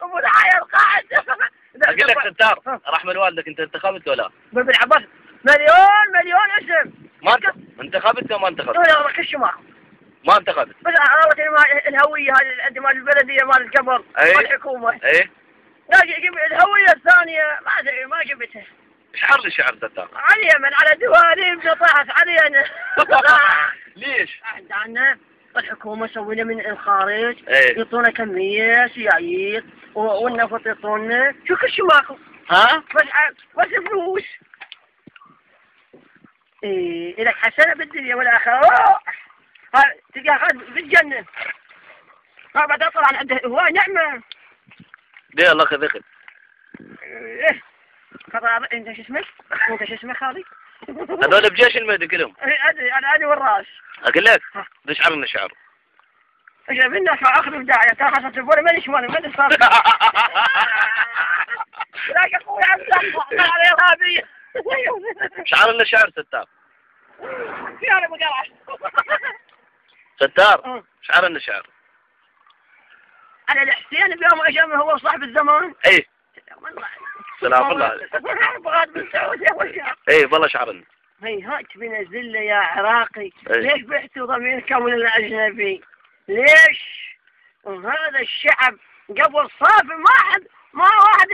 ابو الحياة القاعد. اقول لك ستار، رحم والدك، انت انتخبت ولا؟ بن عباس مليون اسم. ما انتخبت ولا ما انتخبت؟ لا كل شيء ما انتخبت. بس عرفت الهوية هذه مال البلدية مال القبر مال الحكومة. ايه لا الهوية الثانية ما جبتها. اشعر لي شعر ستار. على اليمن على دواليب طاحت علينا. ليش؟ عندنا الحكومة سوينا من الخارج ايه؟ كمية سيايير والنفط يعطونا شو كل شيء ماكو. ها؟ بس فلوس. ايه لك حسنة بالدنيا والآخرة. تلقى في الجنة. بعد طبعا عنده هواي نعمة. ليه الله خذ ايه انت شو اسمك؟ انت شو اسمك خالي؟ هذول بجيش المهدي كلهم. انا والراس. اقول لك تشعر لنا شعر. ايش بدنا اخذ بدايه ترى حصلت البول ماني شمال ماني صار. لا يا اخوي عم تطلع على ارهابيه. شعر لنا شعر ستار. في انا بقرا. ستار شعر لنا شعر. على الحسين بيوم اجمع هو صاحب الزمان. ايه سلام الله عليك. بغاد بالسعوديه وشعر. ايه والله شعرنا. هيهات بنزل له يا عراقي. أيه. ليش بعتوا ضميركم من الاجنبي؟ ليش؟ وهذا الشعب قبل صافي ما واحد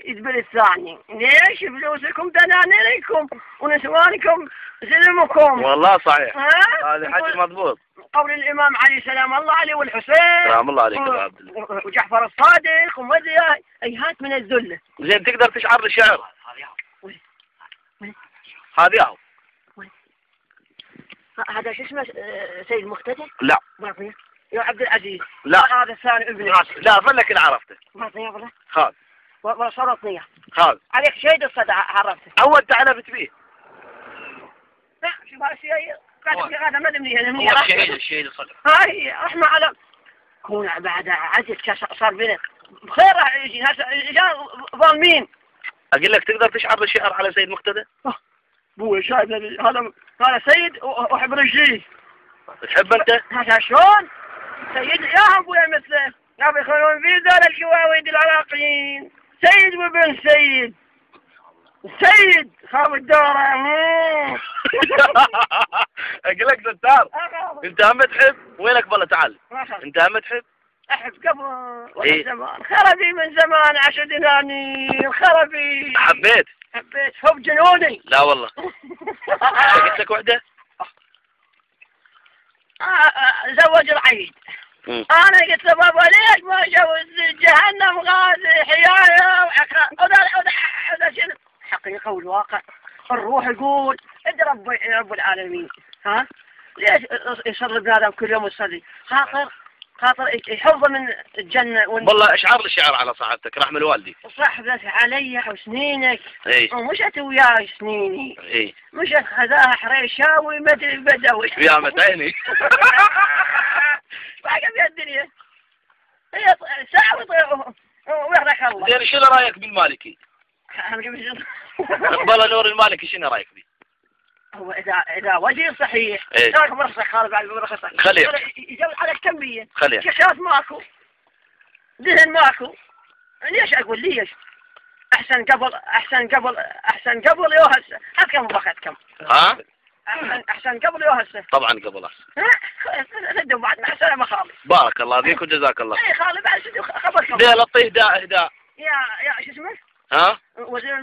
يدبر الثاني. ليش؟ فلوسكم دنانيركم ونسوانكم زلمكم. والله صحيح. هذا حكي مضبوط. قول الامام علي سلام الله عليه والحسين. سلام الله عليك يا عبد الله. وجعفر الصادق ومدري ايهات من الذله. زين تقدر تشعر الشعر؟ هذا هو. هذا شو اسمه سيد مقتدى؟ لا. بعطيه يا عبد العزيز. لا هذا الثاني ابني. لا ظلك ان عرفته. بعطيه والله. خالد. وصرتني خالد. عليك شيء الصدع عرفته. اول تعرفت فيه. لا شوف هذا الشيء قاعد هذا ما ادري منين. الشيء الصدع. هاي رحمه على كون بعد عزك صار بينك بخير راح يجي هسه ظالمين. اقول لك تقدر تشعر الشعر على سيد مقتدى؟ بو شايف هذا سيد وحب رجليه. تحب انت؟ هذا شلون؟ سيد يا ابويا مثله يا بيخلون في ذول الشواويد العراقيين. سيد وابن سيد. سيد خاب الدورة. اقول لك ستار انت هم تحب وينك بالله تعال. انت هم تحب؟ احب قبل زمان خربي من زمان عشدناني الخربي. حبيت حب جنوني. لا والله. قلت لك وحده؟ زوج العيد. انا قلت له بابا ليش ما جوز جهنم غازي حيايه وهذا شنو حقيقه والواقع. الروح يقول انت رب العالمين. ها ليش يصلي بنادم كل يوم يصلي؟ خاطر يحفظه من الجنه والله اشعر الشعر على صاحبتك رحم الوالدي. صاحبت علي وسنينك. اي ومشت وياي سنيني. اي مشت خذاها حريشاوي مدري بدوي. يا متعيني. باقي في الدنيا هي ساعة ويحرك الله. زين شنو رايك بالمالكي؟ والله نور المالكي شنو رايك فيه؟ هو اذا وجه صحيح ايه مرسخ خالد بعد مرسخ صحيح. خليه يجوز على الكمية. خليه كشاف ماكو دهن ماكو. ليش اقول ليش؟ احسن قبل يو هسه. كم باخذ كم؟ ها؟ احسن قبل يو هسه. طبعا قبل احسن. ندوا بعد مع السلامة خالد. بارك الله فيك وجزاك الله. اي خالد بعد سدوا خبركم. ليه لا تعطيه اهداء؟ يا شو اسمه؟ ها؟ وزير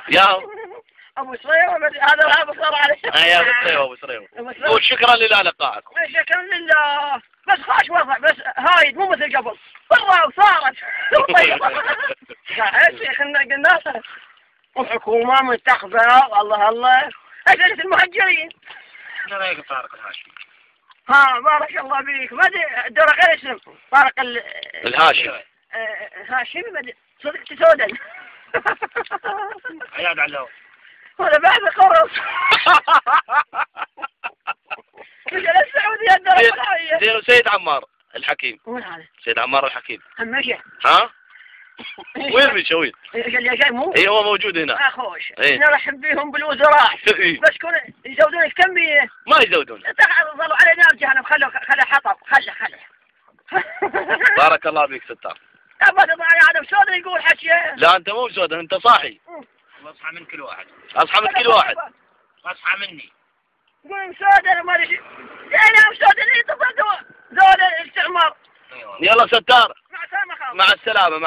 يا ابو سريوه هذا ابو صار عليه. يا ابو سريوه ابو سريوه. قول شكرا لله لقائكم. شكرا لله. بس خاش وضع بس هايد مو مثل قبل. والله وصارت. قلنا الحكومه منتخبه الله اجلس المهجرين. شنو رايك طارق الهاشمي؟ ها بارك الله بيك. ما ادري الدوره غير اسم طارق الهاشمي. هاشمي ما ادري صدق سودان. عياد علو. ولا بعد قرص. رجال السعودية الدرجة العالية. زين سيد عمار الحكيم. وين هذا؟ سيد عمار الحكيم. مشى. ها؟ وين مشى وين؟ جاي مو؟ اي هو موجود هنا. اخوش. نرحب بهم بالوزراء. بس كون يزودون كمية. ما يزودون. ظلوا علينا الجهنم خلوا حطب خله. بارك الله فيك ستار. أبا تطلع هذا بسود يقول حكي. لا أنت مو بسود، أنت صاحي. اصحى من كل واحد. أصحى من كل واحد. اصحى مني. يقول مسود أنا ما أدري. يعني مسود اللي تصدق ذول الاستعمار. يلا ستار. مع السلامة. مع السلامة.